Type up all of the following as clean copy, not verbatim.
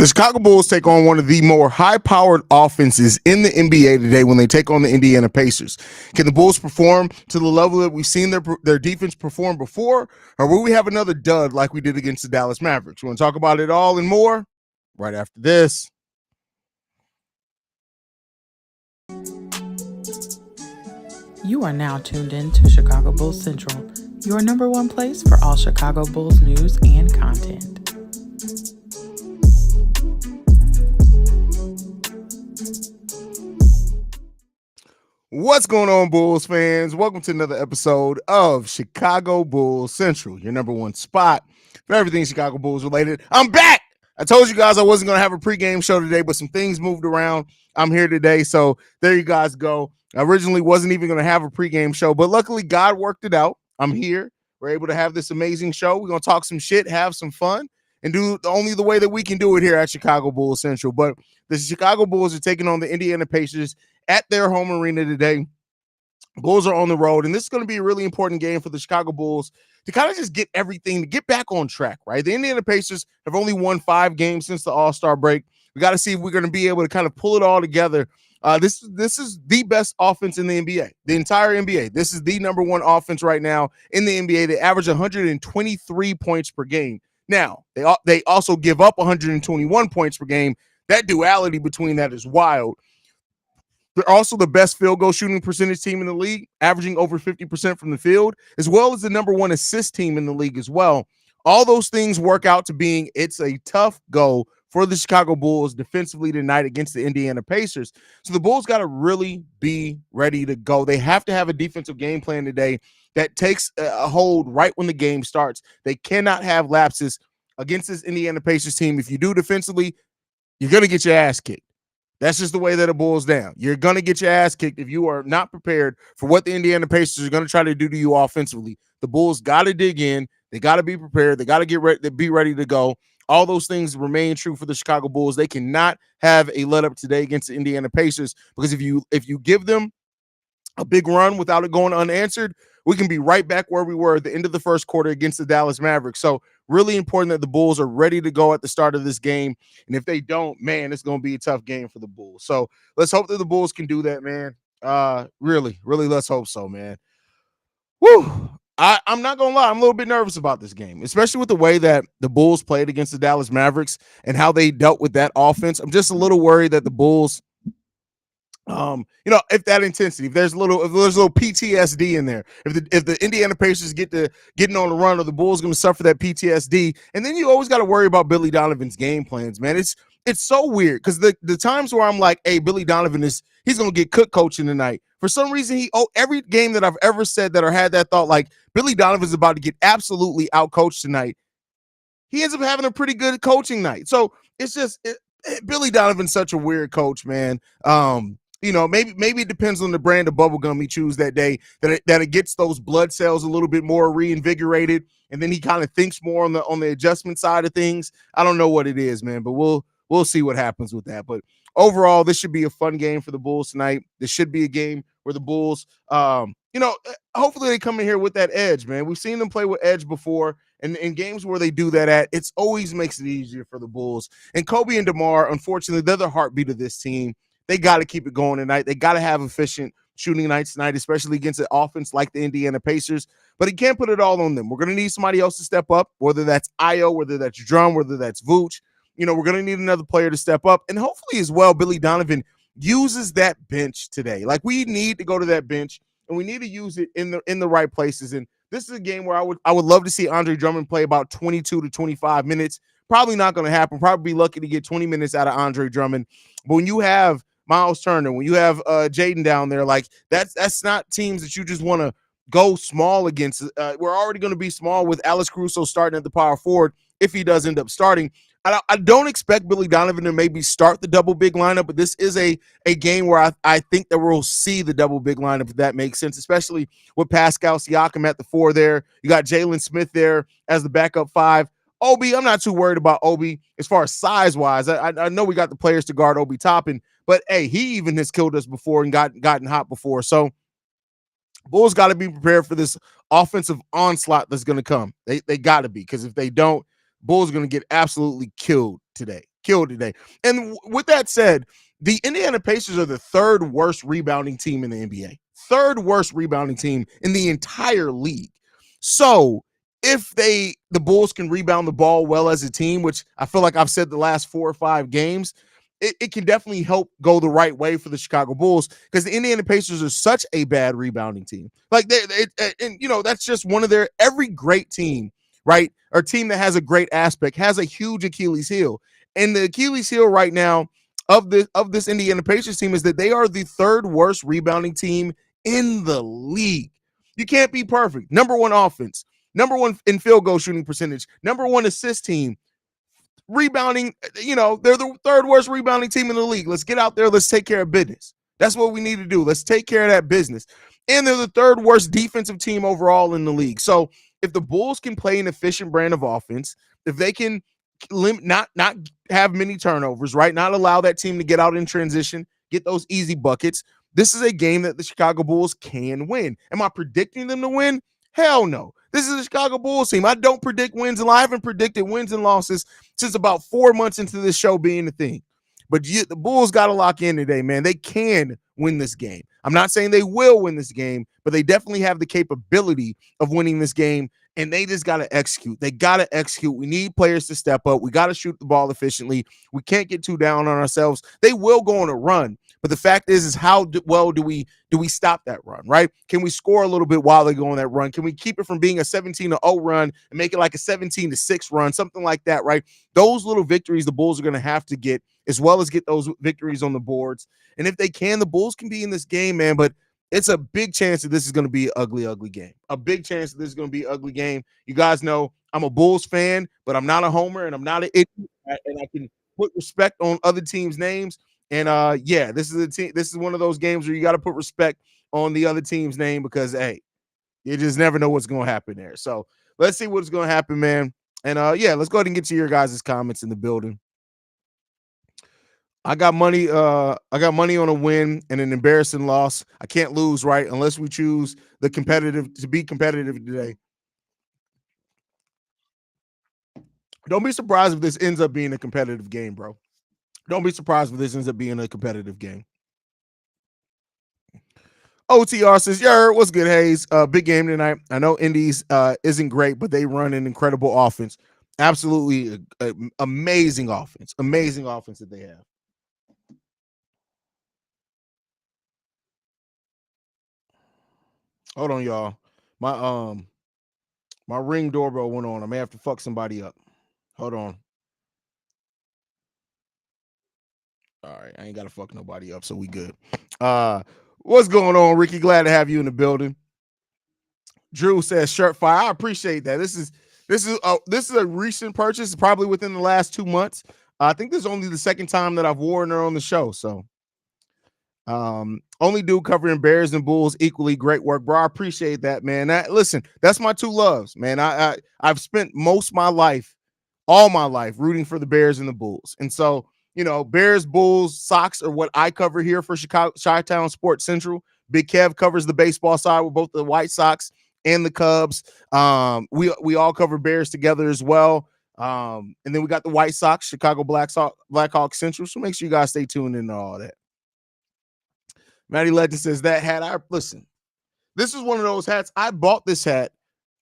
The Chicago Bulls take on one of the more high-powered offenses in the NBA today when they take on the Indiana Pacers. Can the Bulls perform to the level that we've seen their defense perform before, or will we have another dud like we did against the Dallas Mavericks? We want to talk about it all and more right after this. You are now tuned in to Chicago Bulls Central, your number one place for all Chicago Bulls news and content. What's going on, Bulls fans? Welcome to another episode of Chicago Bulls Central, your number one spot for everything Chicago Bulls related. I'm back! I told you guys I wasn't going to have a pregame show today, but some things moved around. I'm here today, so there you guys go. I originally wasn't even going to have a pregame show, but luckily God worked it out. I'm here. We're able to have this amazing show. We're going to talk some shit, have some fun, and do only the way that we can do it here at Chicago Bulls Central. But the Chicago Bulls are taking on the Indiana Pacers at their home arena today. Bulls are on the road, and this is going to be a really important game for the Chicago Bulls to kind of just get everything, to get back on track, right? The Indiana Pacers have only won 5 games since the All-Star break. We got to see if we're going to be able to kind of pull it all together. This is the best offense in the NBA, the entire NBA. This is the number one offense right now in the NBA. They average 123 points per game. Now, they also give up 121 points per game. That duality between that is wild. They're also the best field goal shooting percentage team in the league, averaging over 50% from the field, as well as the number one assist team in the league as well. All those things work out to being it's a tough go for the Chicago Bulls defensively tonight against the Indiana Pacers. So the Bulls got to really be ready to go. They have to have a defensive game plan today that takes a hold right when the game starts. They cannot have lapses against this Indiana Pacers team. If you do defensively, you're going to get your ass kicked. That's just the way that it boils down. You're going to get your ass kicked if you are not prepared for what the Indiana Pacers are going to try to do to you offensively. The Bulls got to dig in. They got to be prepared. They got to get ready to be ready to go. All those things remain true for the Chicago Bulls. They cannot have a let up today against the Indiana Pacers, because if you give them a big run without it going unanswered, we can be right back where we were at the end of the first quarter against the Dallas Mavericks. So really important that the Bulls are ready to go at the start of this game. And if they don't, man, it's going to be a tough game for the Bulls. So let's hope that the Bulls can do that, man. Really, let's hope so, man. Woo! I'm not going to lie. I'm a little bit nervous about this game, especially with the way that the Bulls played against the Dallas Mavericks and how they dealt with that offense. I'm just a little worried that the Bulls, if that intensity, if there's a little PTSD in there, if the Indiana Pacers getting on the run, or the Bulls going to suffer that PTSD, and then you always got to worry about Billy Donovan's game plans, man. It's so weird, because the times where I'm like, hey, Billy Donovan he's going to get cook coaching tonight. For some reason, every game that I've ever said that or had that thought, like Billy Donovan's about to get absolutely out coached tonight, he ends up having a pretty good coaching night. So it's just Billy Donovan's such a weird coach, man. Maybe it depends on the brand of bubblegum he chews that day, that it gets those blood cells a little bit more reinvigorated, and then he kind of thinks more on the adjustment side of things. I don't know what it is, man, but we'll see what happens with that. But overall, this should be a fun game for the Bulls tonight. This should be a game where the Bulls, hopefully they come in here with that edge, man. We've seen them play with edge before, and in games where they do that it's always makes it easier for the Bulls. And Kobe and DeMar, unfortunately, they're the heartbeat of this team. They got to keep it going tonight. They got to have efficient shooting nights tonight, especially against an offense like the Indiana Pacers. But he can't put it all on them. We're going to need somebody else to step up, whether that's Io, whether that's Drum, whether that's Vooch. We're going to need another player to step up. And hopefully as well, Billy Donovan uses that bench today. Like, we need to go to that bench, and we need to use it in the right places. And this is a game where I would love to see Andre Drummond play about 22 to 25 minutes. Probably not going to happen. Probably be lucky to get 20 minutes out of Andre Drummond. But when you have Miles Turner, when you have Jaden down there, like that's not teams that you just want to go small against. We're already going to be small with Alex Caruso starting at the power forward if he does end up starting. I don't expect Billy Donovan to maybe start the double big lineup, but this is a game where I think that we'll see the double big lineup, if that makes sense, especially with Pascal Siakam at the 4 there. You got Jalen Smith there as the backup 5. Obi, I'm not too worried about Obi as far as size-wise. I know we got the players to guard Obi Toppin, but, hey, he even has killed us before and gotten hot before. So Bulls got to be prepared for this offensive onslaught that's going to come. They got to be, because if they don't, Bulls are going to get absolutely killed today. killed today. And with that said, the Indiana Pacers are the third worst rebounding team in the NBA. Third worst rebounding team in the entire league. So if the Bulls can rebound the ball well as a team, which I feel like I've said the last 4 or 5 games, it can definitely help go the right way for the Chicago Bulls because the Indiana Pacers are such a bad rebounding team. Like and that's just one of their every great team, right? Or team that has a great aspect has a huge Achilles heel. And the Achilles heel right now of this Indiana Pacers team is that they are the third worst rebounding team in the league. You can't be perfect. Number 1 offense, number 1 in field goal shooting percentage, number 1 assist team, rebounding, they're the third worst rebounding team in the league. Let's get out there. Let's take care of business. That's what we need to do. Let's take care of that business. And they're the third worst defensive team overall in the league. So if the Bulls can play an efficient brand of offense, if they can not have many turnovers, right? Not allow that team to get out in transition, get those easy buckets. This is a game that the Chicago Bulls can win. Am I predicting them to win? Hell no. This is the Chicago Bulls team. I don't predict wins, and I haven't predicted wins and losses since about 4 months into this show being a thing. But the Bulls got to lock in today, man. They can win this game. I'm not saying they will win this game, but they definitely have the capability of winning this game, and they just got to execute. They got to execute. We need players to step up. We got to shoot the ball efficiently. We can't get too down on ourselves. They will go on a run, but the fact is how well do we stop that run, right? Can we score a little bit while they go on that run? Can we keep it from being a 17-0 run and make it like a 17-6 run, something like that, right? Those little victories the Bulls are going to have to get, as well as get those victories on the boards. And if they can, the Bulls can be in this game, man, but it's a big chance that this is going to be an ugly, ugly game. A big chance that this is going to be an ugly game. You guys know I'm a Bulls fan, but I'm not a homer and I'm not an idiot, and I can put respect on other teams' names. And yeah, this is a team. This is one of those games where you got to put respect on the other team's name because hey, you just never know what's going to happen there. So let's see what's going to happen, man. And yeah, let's go ahead and get to your guys' comments in the building. I got money on a win and an embarrassing loss. I can't lose, right? Unless we choose to be competitive today. Don't be surprised if this ends up being a competitive game, bro. Don't be surprised if this ends up being a competitive game. OTR says, yeah, what's good, Haize? Big game tonight. I know Indies isn't great, but they run an incredible offense. Absolutely amazing offense. Amazing offense that they have. Hold on, y'all. My Ring doorbell went on. I may have to fuck somebody up. Hold on. All right, I ain't gotta fuck nobody up, so we good. What's going on, Ricky? Glad to have you in the building. Drew says shirt fire. I appreciate that. This is a recent purchase, probably within the last 2 months. I think this is only the second time that I've worn her on the show. So only do covering Bears and Bulls equally. Great work, bro. I appreciate that, man. Listen, that's my two loves, man. I've spent all my life rooting for the Bears and the Bulls. And so, Bears, Bulls, Sox are what I cover here for Chi-Town Sports Central. Big Kev covers the baseball side with both the White Sox and the Cubs. We all cover Bears together as well. And then we got the White Sox, Chicago Blackhawks Central. So make sure you guys stay tuned into all that. Matty Legend says that hat. Listen, this is one of those hats. I bought this hat,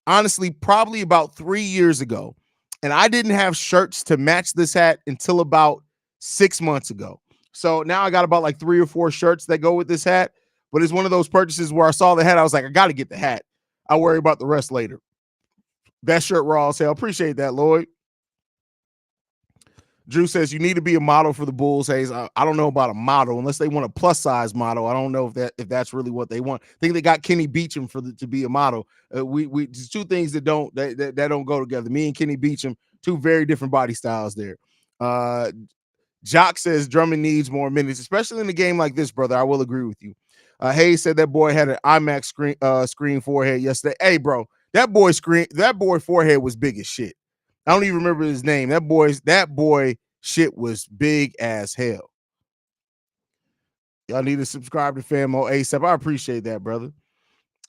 honestly, probably about 3 years ago. And I didn't have shirts to match this hat until about 6 months ago. So now I got about like 3 or 4 shirts that go with this hat. But it's one of those purchases where I saw the hat. I was like, I got to get the hat. I'll worry about the rest later. That shirt raw as hell. Appreciate that, Lloyd. Drew says you need to be a model for the Bulls, Haize. I don't know about a model unless they want a plus size model. I don't know if that's really what they want. I think they got Kenny Beecham to be a model. We two things that don't go together. Me and Kenny Beecham, two very different body styles there. Jock says Drummond needs more minutes, especially in a game like this, brother. I will agree with you. Haize said that boy had an IMAX screen forehead yesterday. Hey, bro, that boy forehead was big as shit. I don't even remember his name. That boy shit was big as hell. Y'all need to subscribe to Famo ASAP. I appreciate that, brother.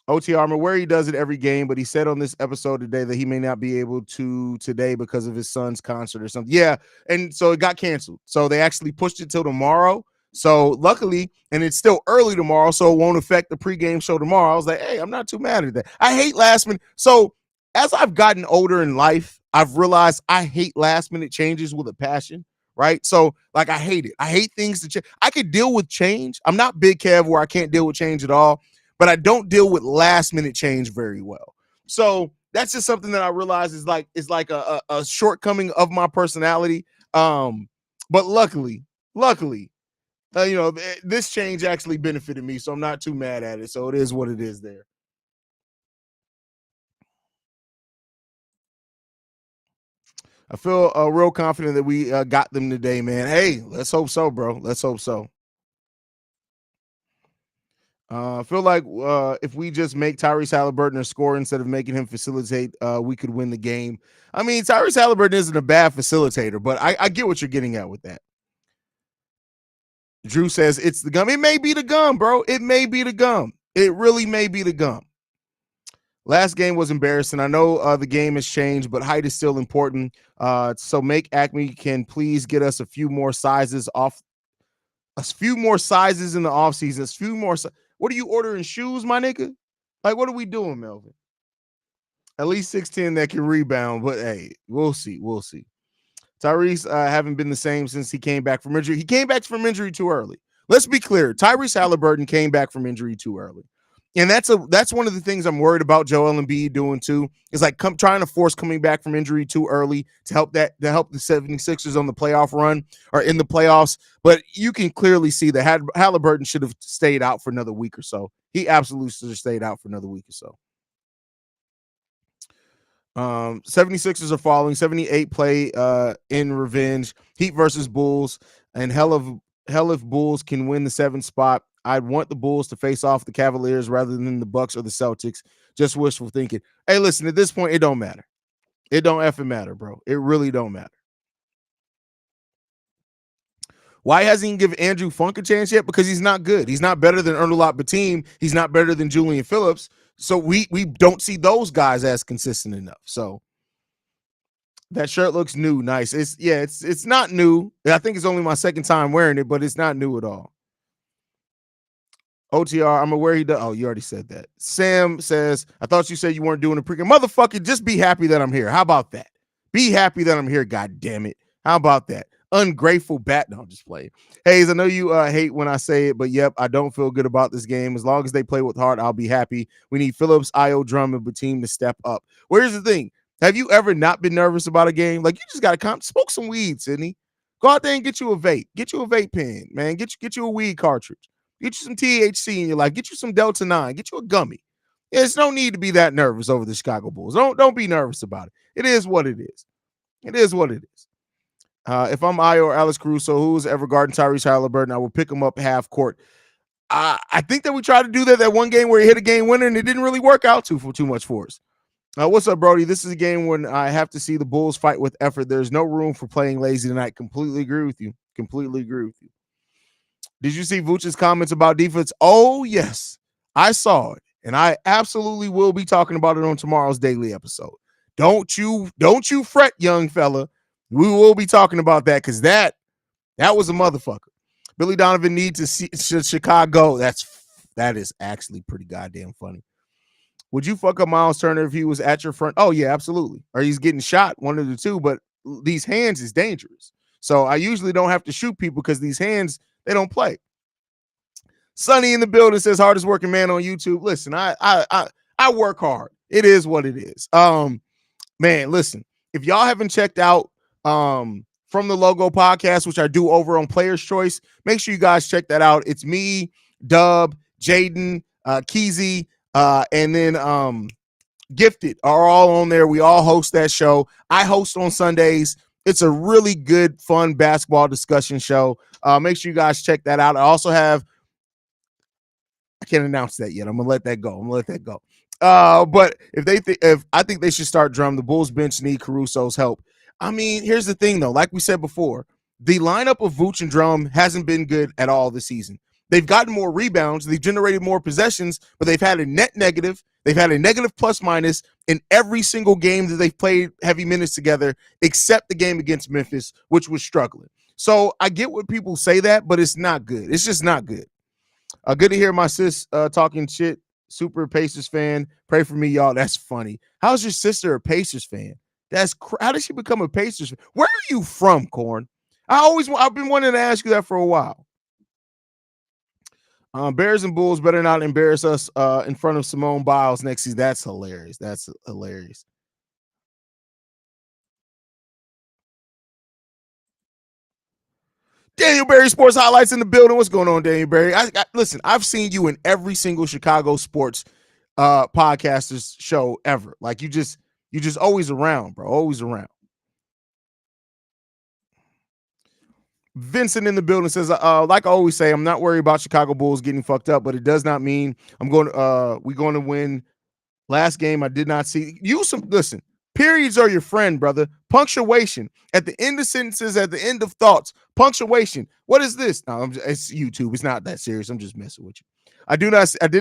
OT Armor, where he does it every game, but he said on this episode today that he may not be able to today because of his son's concert or something. Yeah, and so it got canceled. So they actually pushed it till tomorrow. So luckily, and it's still early tomorrow, so it won't affect the pregame show tomorrow. I was like, hey, I'm not too mad at that. I hate last minute. So as I've gotten older in life, I've realized I hate last minute changes with a passion. Right. So like I hate it. I hate things to change. I could deal with change. I'm not Big Kev where I can't deal with change at all, but I don't deal with last minute change very well. So that's just something that I realize is like a shortcoming of my personality. But luckily, this change actually benefited me, so I'm not too mad at it. So it is what it is there. I feel real confident that we got them today, man. Hey, let's hope so, bro. Let's hope so. I feel like if we just make Tyrese Halliburton a scorer instead of making him facilitate, we could win the game. I mean, Tyrese Halliburton isn't a bad facilitator, but I get what you're getting at with that. Drew says it's the gum. It may be the gum, bro. It may be the gum. It really may be the gum. Last game was embarrassing. I know the game has changed, but height is still important. So make Acme can please get us a few more sizes off. A few more sizes in the offseason. A few more. What are you ordering shoes, my nigga? Like, what are we doing, Melvin? At least 6'10" that can rebound, but hey, we'll see. We'll see. Tyrese haven't been the same since he came back from injury. He came back from injury too early. Let's be clear. Tyrese Halliburton came back from injury too early. And that's one of the things I'm worried about Joel Embiid doing too. Is like trying to force coming back from injury too early to help the 76ers on the playoff run or in the playoffs. But you can clearly see that Halliburton should have stayed out for another week or so. He absolutely should have stayed out for another week or so. 76ers are falling. 78 play in revenge. Heat versus Bulls. And hell if Bulls can win the 7th spot. I'd want the Bulls to face off the Cavaliers rather than the Bucks or the Celtics. Just wishful thinking. Hey, listen, at this point, it don't matter. It don't effing matter, bro. It really don't matter. Why hasn't he given Andrew Funk a chance yet? Because he's not good. He's not better than Ernulot Batim. He's not better than Julian Phillips. So we don't see those guys as consistent enough. So that shirt looks new. Nice. It's not new. I think it's only my second time wearing it, but it's not new at all. OTR, I'm aware he does. Oh, you already said that. Sam says, I thought you said you weren't doing a pregame. Motherfucker, just be happy that I'm here. How about that? Be happy that I'm here, God damn it. How about that? Ungrateful bat. No, I'm just playing. Haize, I know you hate when I say it, but yep, I don't feel good about this game. As long as they play with heart, I'll be happy. We need Phillips, Io, Drum, and Batim to step up. Well, here's the thing. Have you ever not been nervous about a game? Like, you just got to smoke some weed, Sydney. Go out there and get you a vape. Get you a vape pen, man. Get you a weed cartridge. Get you some THC in your life. Get you some Delta 9. Get you a gummy. There's no need to be that nervous over the Chicago Bulls. Don't be nervous about it. It is what it is. It is what it is. If I'm Io or Alex Caruso, who's ever guarding Tyrese Halliburton, I will pick him up half court. I think that we tried to do that one game where he hit a game winner, and it didn't really work out too much for us. What's up, Brody? This is a game when I have to see the Bulls fight with effort. There's no room for playing lazy tonight. Completely agree with you. Completely agree with you. Did you see Vooch's comments about defense? Oh, yes. I saw it, and I absolutely will be talking about it on tomorrow's daily episode. Don't you fret, young fella. We will be talking about that because that was a motherfucker. Billy Donovan needs to see Chicago. That is actually pretty goddamn funny. Would you fuck up Miles Turner if he was at your front? Oh, yeah, absolutely. Or he's getting shot, one of the two, but these hands is dangerous. So I usually don't have to shoot people because these hands, they don't play. Sonny in the building says hardest working man on YouTube. Listen, I work hard. It is what it is. Man, listen, if y'all haven't checked out From the Logo podcast, which I do over on Player's Choice, make sure you guys check that out. It's me, Dub, Jaden, Keezy, and then Gifted are all on there. We all host that show. I host on Sundays. It's a really good, fun basketball discussion show. Make sure you guys check that out. I also have, I can't announce that yet. I'm gonna let that go. But if I think they should start Drum, the Bulls bench need Caruso's help. I mean, here's the thing though. Like we said before, the lineup of Vooch and Drum hasn't been good at all this season. They've gotten more rebounds. They've generated more possessions, but they've had a net negative. They've had a negative plus minus in every single game that they've played heavy minutes together, except the game against Memphis, which was struggling. So I get what people say that, but it's not good. It's just not good. Good to hear my sis talking shit. Super Pacers fan. Pray for me, y'all. That's funny. How's your sister a Pacers fan? How did she become a Pacers fan? Where are you from, Corn? I've been wanting to ask you that for a while. Bears and Bulls better not embarrass us in front of Simone Biles next season. That's hilarious. That's hilarious. Daniel Berry Sports Highlights in the building. What's going on, Daniel Berry? Listen, I've seen you in every single Chicago sports podcasters show ever. Like you just always around, bro. Always around. Vincent in the building says, like I always say, I'm not worried about Chicago Bulls getting fucked up, but it does not mean we're going to win. Last game I did not see. Listen, periods are your friend, brother. Punctuation at the end of sentences, at the end of thoughts. Punctuation. What is this? No, it's YouTube. It's not that serious. I'm just messing with you. I did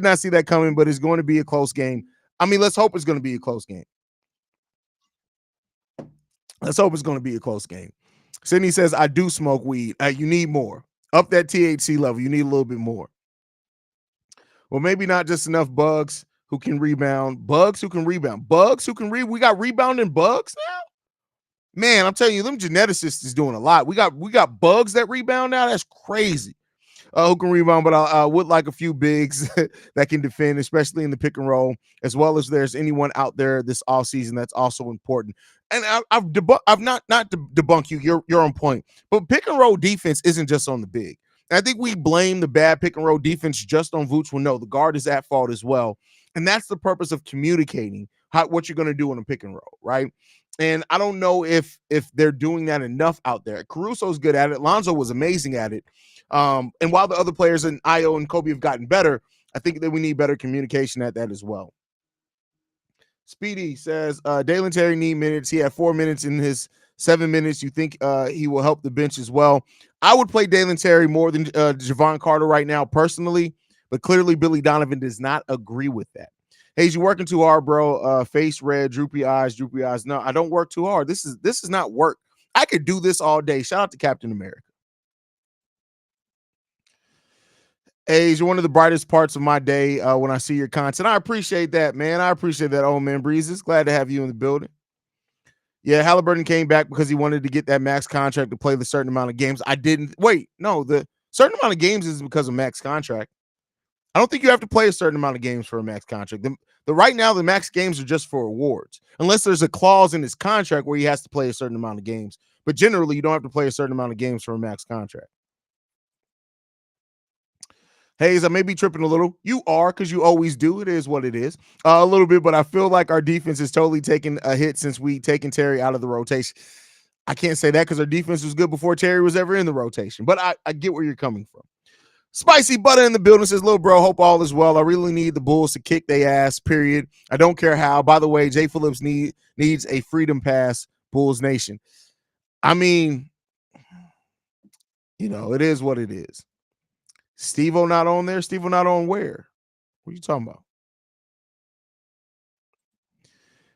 not see that coming, but it's going to be a close game. I mean, let's hope it's going to be a close game. Let's hope it's going to be a close game. Sydney says, I do smoke weed. You need more. Up that THC level. You need a little bit more. Well, maybe not just enough bugs who can rebound. Bugs who can rebound. Bugs who can read. We got rebounding bugs now? Man, I'm telling you, them geneticists is doing a lot. We got bugs that rebound now. That's crazy. Who can rebound, but I would like a few bigs that can defend, especially in the pick and roll, as well as there's anyone out there this offseason that's also important. And I've not to debunk you. You're on point. But pick and roll defense isn't just on the big. And I think we blame the bad pick and roll defense just on Vooch. Well, no, the guard is at fault as well. And that's the purpose of communicating what you're going to do in a pick and roll, right? And I don't know if they're doing that enough out there. Caruso's good at it. Lonzo was amazing at it. And while the other players in Io and Kobe have gotten better, I think that we need better communication at that as well. Speedy says, Dalen Terry need minutes. He had 4 minutes in his 7 minutes. You think he will help the bench as well? I would play Dalen Terry more than Javon Carter right now personally, but clearly Billy Donovan does not agree with that. Hey, you working too hard, bro. Face red, droopy eyes. No, I don't work too hard. This is not work. I could do this all day. Shout out to Captain America. Hey, you're one of the brightest parts of my day when I see your content. I appreciate that, man. I appreciate that, old man Breezes. Glad to have you in the building. Yeah, Halliburton came back because he wanted to get that max contract to play the certain amount of games. I didn't. Wait, no, the certain amount of games is because of max contract. I don't think you have to play a certain amount of games for a max contract. The right now, the max games are just for awards, unless there's a clause in his contract where he has to play a certain amount of games. But generally, you don't have to play a certain amount of games for a max contract. Haize, I may be tripping a little. You are, because you always do. It is what it is. A little bit, but I feel like our defense is totally taking a hit since we taken Terry out of the rotation. I can't say that because our defense was good before Terry was ever in the rotation, but I get where you're coming from. Spicy Butter in the building says, little bro, hope all is well. I really need the Bulls to kick their ass, period. I don't care how. By the way, Jay Phillips needs a freedom pass, Bulls Nation. I mean, it is what it is. Steve-O not on there? Steve-O not on where? What are you talking about?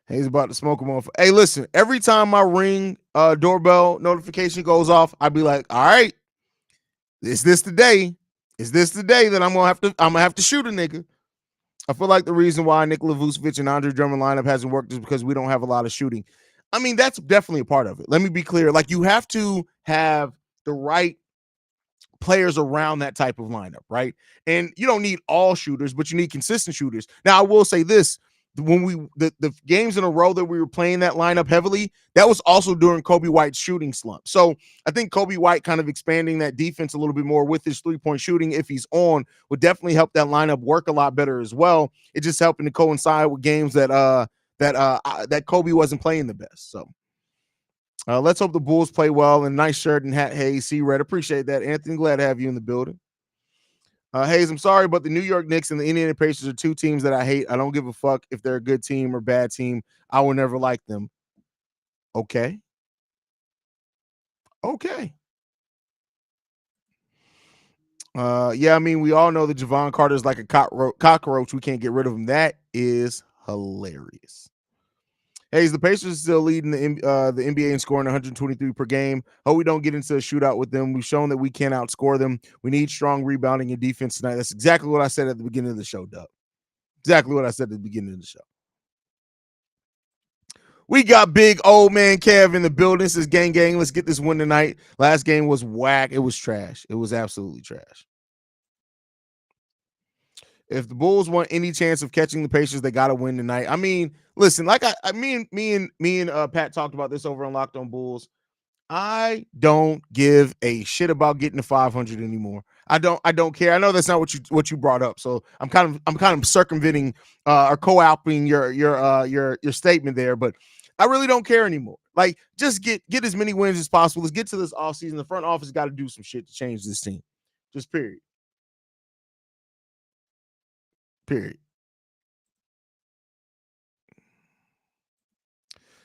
He's about to smoke him off. Hey, listen, every time my Ring doorbell notification goes off, I'd be like, all right, is this the day? Is this the day that I'm gonna have to shoot a nigga? I feel like the reason why Nikola Vucevic and Andre Drummond lineup hasn't worked is because we don't have a lot of shooting. I mean, that's definitely a part of it. Let me be clear. Like, you have to have the right players around that type of lineup, right? And you don't need all shooters, but you need consistent shooters. Now, I will say this. When the games in a row that we were playing that lineup heavily, that was also during Kobe White's shooting slump. So I think Kobe White kind of expanding that defense a little bit more with his three-point shooting, if he's on, would definitely help that lineup work a lot better as well. It's just helping to coincide with games that Kobe wasn't playing the best. So let's hope the Bulls play well. And nice shirt and hat, Haize. See Red, appreciate that, Anthony. Glad to have you in the building. Haize, I'm sorry, but the New York Knicks and the Indiana Pacers are two teams that I hate. I don't give a fuck if they're a good team or bad team. I will never like them. Okay. Yeah, I mean, we all know that Javon Carter is like a cockroach. We can't get rid of him. That is hilarious. Haize, the Pacers are still leading the NBA in scoring 123 per game. Hope we don't get into a shootout with them. We've shown that we can outscore them. We need strong rebounding and defense tonight. That's exactly what I said at the beginning of the show, Doug. Exactly what I said at the beginning of the show. We got big old man Kev in the building. This is gang. Let's get this win tonight. Last game was whack. It was trash. It was absolutely trash. If the Bulls want any chance of catching the Pacers, they got to win tonight. I mean, listen, like me and Pat talked about this over on Locked On Bulls. I don't give a shit about getting to 500 anymore. I don't care. I know that's not what you brought up. So I'm kind of circumventing or co-opting your statement there, but I really don't care anymore. Like, just get as many wins as possible. Let's get to this offseason. The front office got to do some shit to change this team. Just period. Period.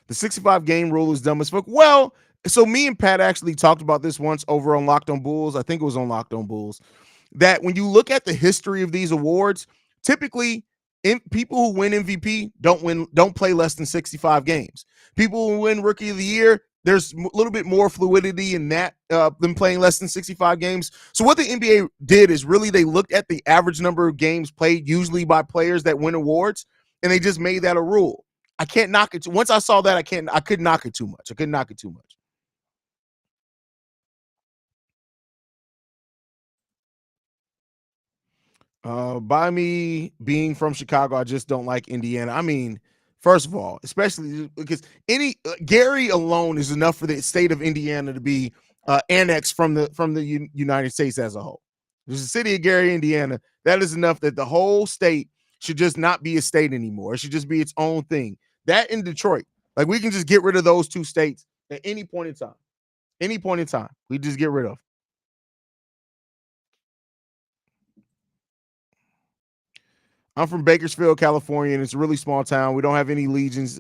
The 65 game rule is dumb as fuck. Well, so me and Pat actually talked about this once over on Locked On Bulls. I think it was on Locked On Bulls. That when you look at the history of these awards, typically people who win MVP don't play less than 65 games. People who win Rookie of the Year, there's a little bit more fluidity in that than playing less than 65 games. So what the NBA did is really they looked at the average number of games played, usually by players that win awards, and they just made that a rule. I can't knock it. Once I saw that, I couldn't knock it too much. I couldn't knock it too much. By me being from Chicago, I just don't like Indiana. I mean, first of all, especially because Gary alone is enough for the state of Indiana to be annexed from the United States as a whole. There's a city of Gary, Indiana. That is enough that the whole state should just not be a state anymore. It should just be its own thing. That in Detroit, like we can just get rid of those two states at any point in time. Any point in time, we just get rid of. I'm from Bakersfield, California, and it's a really small town. We don't have any legions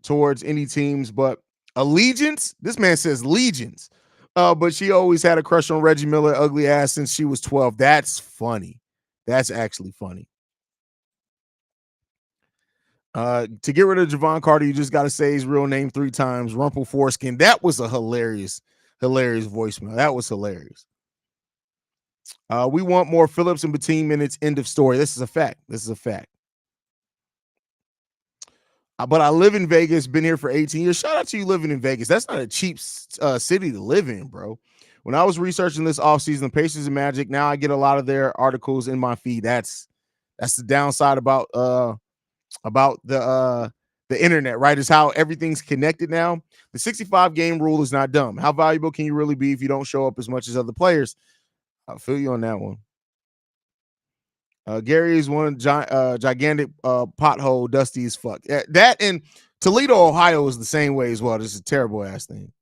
towards any teams, but allegiance. This man says legions. But she always had a crush on Reggie Miller, ugly ass, since she was 12. That's funny. That's actually funny. To get rid of Javon Carter, you just got to say his real name 3 times. Rumple foreskin. That was a hilarious voicemail. That was hilarious. We want more Phillips and Beteam minutes. End of story. This is a fact. But I live in Vegas, been here for 18 years. Shout out to you living in Vegas. That's not a cheap city to live in, bro. When I was researching this offseason, Pacers and Magic, now I get a lot of their articles in my feed. That's the downside about the internet, right? Is how everything's connected now. The 65 game rule is not dumb. How valuable can you really be if you don't show up as much as other players? I'll feel you on that one. Gary is one gigantic pothole, dusty as fuck. That in Toledo, Ohio is the same way as well. This is a terrible ass thing.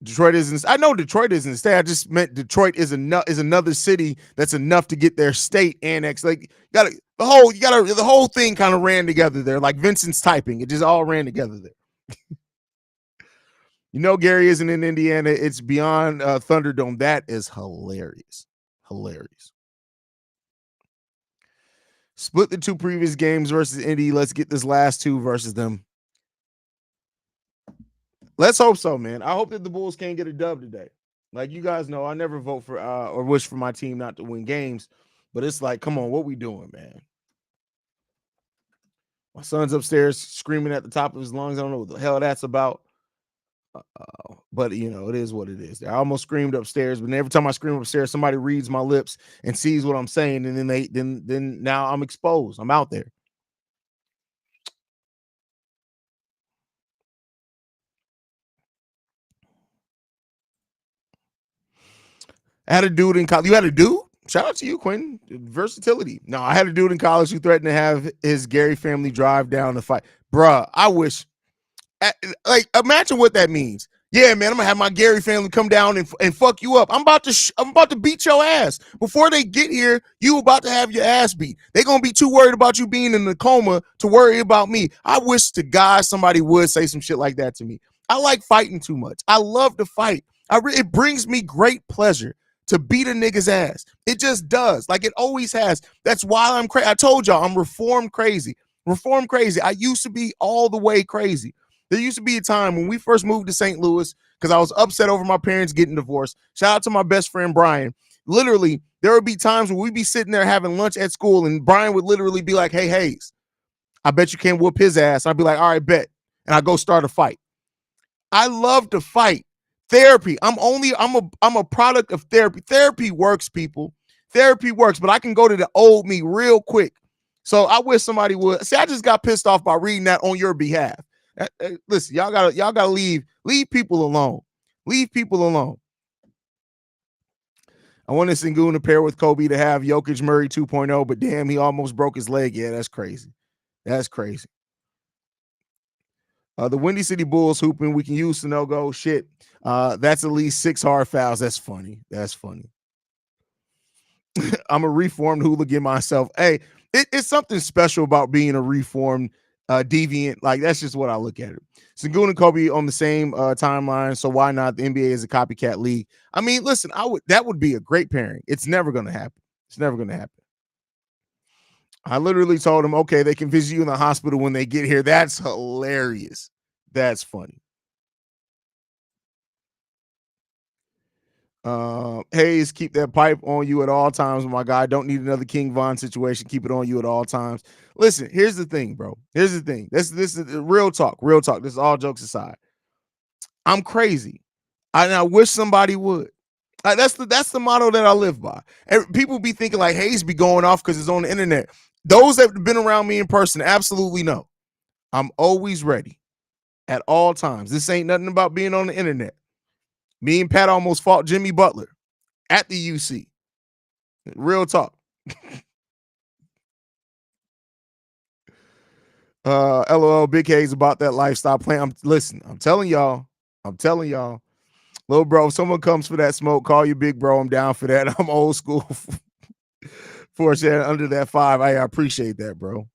Detroit isn't. I know Detroit isn't a state. I just meant Detroit is another city that's enough to get their state annexed. Like the whole thing kind of ran together there, like Vincent's typing. It just all ran together there. Gary isn't in Indiana. It's beyond Thunderdome. That is hilarious. Hilarious. Split the 2 previous games versus Indy. Let's get this last 2 versus them. Let's hope so, man. I hope that the Bulls can't get a dub today. Like you guys know, I never vote for or wish for my team not to win games. But it's like, come on, what we doing, man? My son's upstairs screaming at the top of his lungs. I don't know what the hell that's about. But it is what it is. I almost screamed upstairs, but every time I scream upstairs, somebody reads my lips and sees what I'm saying, and then now I'm exposed. I'm out there. I had a dude in college. You had a dude? Shout out to you, Quentin. Versatility. No, I had a dude in college who threatened to have his Gary family drive down to fight. Bruh, I wish. Like, imagine what that means. Yeah, man, I'm gonna have my Gary family come down and fuck you up. I'm about to beat your ass. Before they get here, you about to have your ass beat. They're gonna be too worried about you being in the coma to worry about me. I wish to God somebody would say some shit like that to me. I like fighting too much. I love to fight. It brings me great pleasure to beat a nigga's ass. It just does. Like it always has. That's why I'm crazy. I told y'all I'm reformed crazy. Reformed crazy. I used to be all the way crazy. There used to be a time when we first moved to St. Louis because I was upset over my parents getting divorced. Shout out to my best friend Brian. Literally, there would be times where we'd be sitting there having lunch at school, and Brian would literally be like, "Hey, Haize, I bet you can't whoop his ass." I'd be like, "All right, bet," and I go start a fight. I love to fight. Therapy. I'm a product of therapy. Therapy works, people. Therapy works, but I can go to the old me real quick. So I wish somebody would. See, I just got pissed off by reading that on your behalf. Listen, y'all gotta leave people alone. Leave people alone. I wanted Sengun to pair with Kobe to have Jokic Murray 2.0, but damn, he almost broke his leg. Yeah, that's crazy. That's crazy. The Windy City Bulls hooping. We can use Sanogo. Shit. That's at least 6 hard fouls. That's funny. That's funny. I'm a reformed hooligan myself. Hey, it's something special about being a reformed deviant. Like, that's just what I look at it. Sengun and Kobe on the same timeline. So why not? The NBA is a copycat league. I mean, listen, that would be a great pairing. It's never going to happen. It's never going to happen. I literally told him, okay, they can visit you in the hospital when they get here. That's hilarious. That's funny. Haize, keep that pipe on you at all times, my guy. Don't need another King Von situation. Keep it on you at all times. Listen, here's the thing, bro. Here's the thing. This is real talk. Real talk. This is all jokes aside. I'm crazy. I wish somebody would. That's the motto that I live by. And people be thinking like Haize be going off because it's on the internet. Those that have been around me in person absolutely know. I'm always ready at all times. This ain't nothing about being on the internet. Me and Pat almost fought Jimmy Butler at the UC. Real talk. LOL, Big Haize about that lifestyle plan. Listen, I'm telling y'all. Little bro, if someone comes for that smoke, call you big bro. I'm down for that. I'm old school for sharing under that 5. I appreciate that, bro.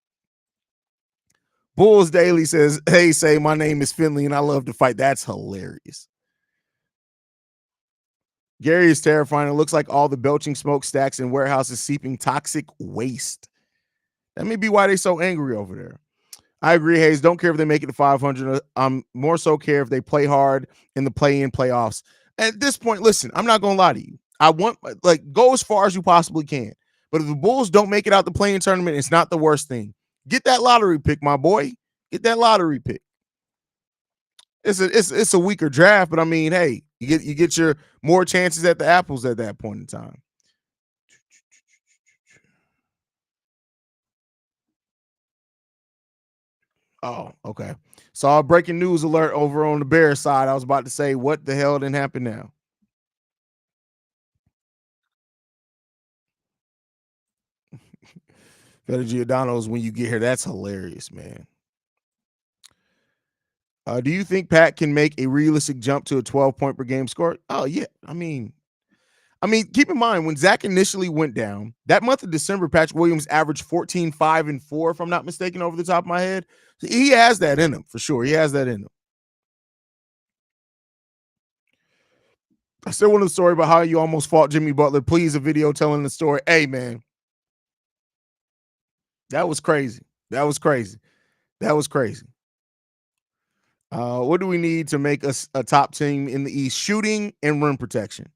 Bulls Daily says, hey, say my name is Finley and I love to fight. That's hilarious. Gary is terrifying. It looks like all the belching smokestacks in warehouses seeping toxic waste. That may be why they're so angry over there. I agree, Haize. Don't care if they make it to 500. I'm more so care if they play hard in the play-in playoffs. At this point, listen, I'm not going to lie to you. I want, go as far as you possibly can. But if the Bulls don't make it out the play-in tournament, it's not the worst thing. Get that lottery pick, my boy. Get that lottery pick. It's a weaker draft, but I mean, hey, you get your more chances at the apples at that point in time. Oh, okay. Saw a breaking news alert over on the Bears side. I was about to say, what the hell didn't happen now? Better Giordano's when you get here. That's hilarious, man. Do you think Pat can make a realistic jump to a 12-point per game score? Oh, yeah. I mean, keep in mind when Zach initially went down, that month of December, Patrick Williams averaged 14, 5, and 4, if I'm not mistaken, over the top of my head. He has that in him, for sure. He has that in him. I still want the story about how you almost fought Jimmy Butler. Please, a video telling the story. Hey, man. That was crazy. That was crazy. What do we need to make us a top team in the East? Shooting and rim protection.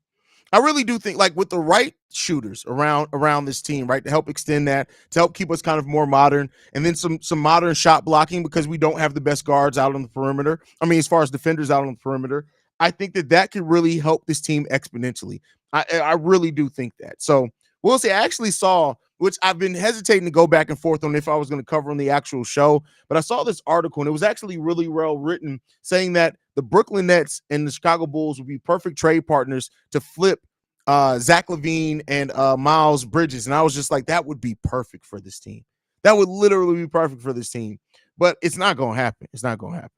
I really do think, like, with the right shooters around this team, right, to help extend that, to help keep us kind of more modern, and then some modern shot blocking because we don't have the best guards out on the perimeter. I mean, as far as defenders out on the perimeter, I think that could really help this team exponentially. I really do think that. So we'll see. I actually saw, which I've been hesitating to go back and forth on if I was going to cover on the actual show, but I saw this article and it was actually really well written, saying that the Brooklyn Nets and the Chicago Bulls would be perfect trade partners to flip Zach LaVine and Miles Bridges. And I was just like, that would be perfect for this team. That would literally be perfect for this team. But it's not going to happen. It's not going to happen.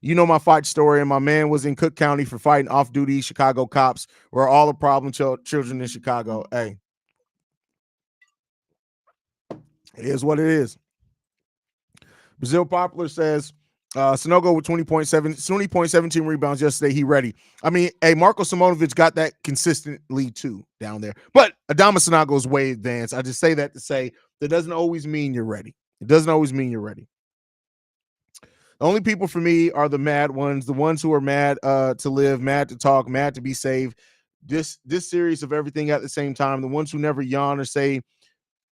You know my fight story, and my man was in Cook County for fighting off-duty Chicago cops, where all the problem children in Chicago. Hey, it is what it is. Brazil Popular says, Sanogo with 20.17 rebounds yesterday. He ready. I mean, hey, Marko Simonovic got that consistently too down there. But Adama Sanogo is way advanced. I just say that to say that doesn't always mean you're ready. It doesn't always mean you're ready. The only people for me are the mad ones, the ones who are mad to live, mad to talk, mad to be saved. This series of everything at the same time. The ones who never yawn or say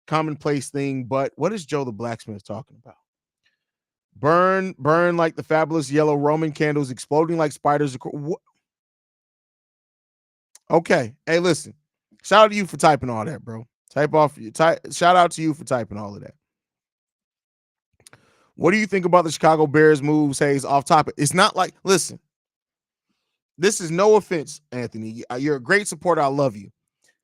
commonplace thing. But what is Joe the Blacksmith talking about? Burn like the fabulous yellow Roman candles, exploding like spiders. Okay. Hey, listen. Shout out to you for typing all that, bro. Shout out to you for typing all of that. What do you think about the Chicago Bears moves, Haize? Off topic. It's not like, listen, this is no offense, Anthony. You're a great supporter. I love you.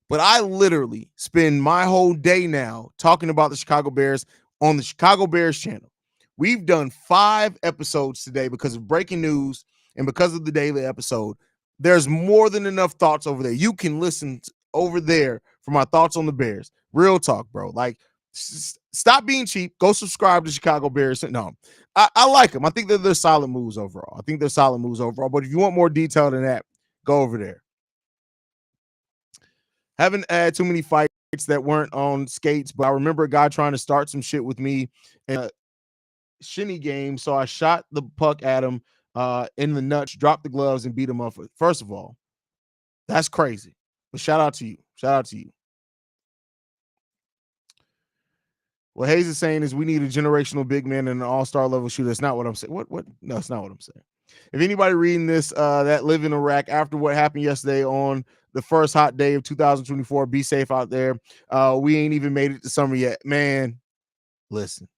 But I literally spend my whole day now talking about the Chicago Bears on the Chicago Bears channel. We've done 5 episodes today because of breaking news and because of the daily episode. There's more than enough thoughts over there. You can listen over there for my thoughts on the Bears. Real talk, bro. Like, stop being cheap. Go subscribe to Chicago Bears. No, I like them. I think they're solid moves overall. But if you want more detail than that, go over there. Haven't had too many fights that weren't on skates, but I remember a guy trying to start some shit with me in a shinny game, so I shot the puck at him in the nuts, dropped the gloves, and beat him up. First of all, that's crazy. But shout out to you. What Haize is saying is we need a generational big man and an all-star level shooter. That's not what I'm saying. What? No, that's not what I'm saying. If anybody reading this that live in Iraq after what happened yesterday on the first hot day of 2024, be safe out there. We ain't even made it to summer yet. Man, listen.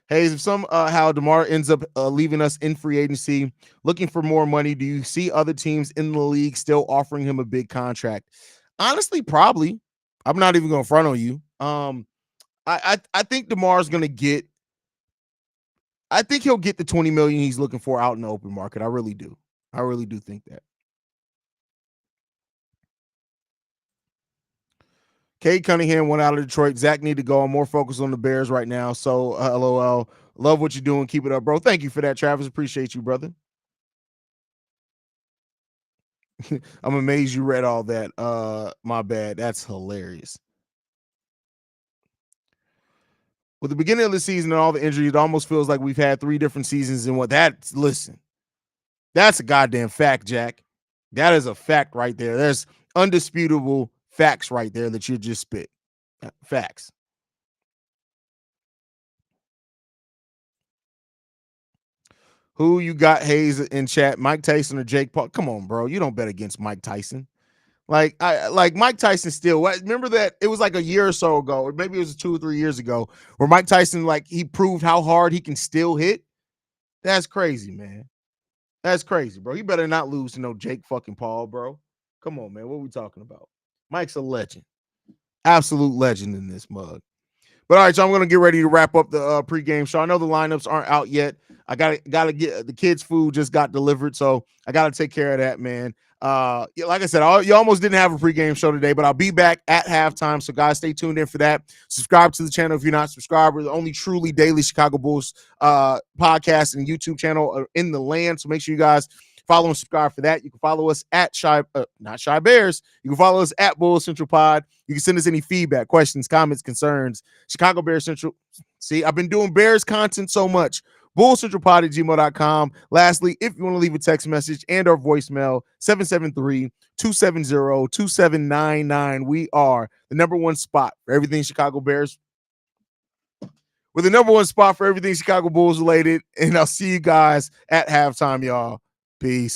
Haize, if somehow DeMar ends up leaving us in free agency, looking for more money, do you see other teams in the league still offering him a big contract? Honestly, probably. I'm not even going to front on you. I think DeMar's going to get. I think he'll get the $20 million he's looking for out in the open market. I really do. I really do think that. Cade Cunningham went out of Detroit. Zach need to go. I'm more focused on the Bears right now. So, LOL. Love what you're doing. Keep it up, bro. Thank you for that, Travis. Appreciate you, brother. I'm amazed you read all that. My bad. That's hilarious. With the beginning of the season and all the injuries, it almost feels like we've had 3 different seasons in what that's listen. That's a goddamn fact, Jack. That is a fact right there. There's undisputable facts right there that you just spit. Facts. Who you got, Haize, in chat? Mike Tyson or Jake Paul? Come on, bro. You don't bet against Mike Tyson. Like Mike Tyson still. Remember that it was like a year or so ago, or maybe it was 2 or 3 years ago, where Mike Tyson he proved how hard he can still hit. That's crazy, man. That's crazy, bro. He better not lose to no Jake fucking Paul, bro. Come on, man. What are we talking about? Mike's a legend, absolute legend in this mug. But all right, so I'm gonna get ready to wrap up the pregame show. I know the lineups aren't out yet. I gotta get the kids' food just got delivered, so I gotta take care of that, man. Like I said, you almost didn't have a pregame show today, but I'll be back at halftime. So guys, stay tuned in for that. Subscribe to the channel if you're not subscribed. We're the only truly daily Chicago Bulls podcast and YouTube channel in the land. So make sure you guys follow and subscribe for that. You can follow us at not Shy Bears. You can follow us at Bulls Central Pod. You can send us any feedback, questions, comments, concerns. Chicago Bears Central. See, I've been doing Bears content so much. bullcentralpod@gmail.com. Lastly, if you want to leave a text message and or voicemail, 773-270-2799. We are the number one spot for everything Chicago Bears. We're the number one spot for everything Chicago Bulls related. And I'll see you guys at halftime, y'all. Peace.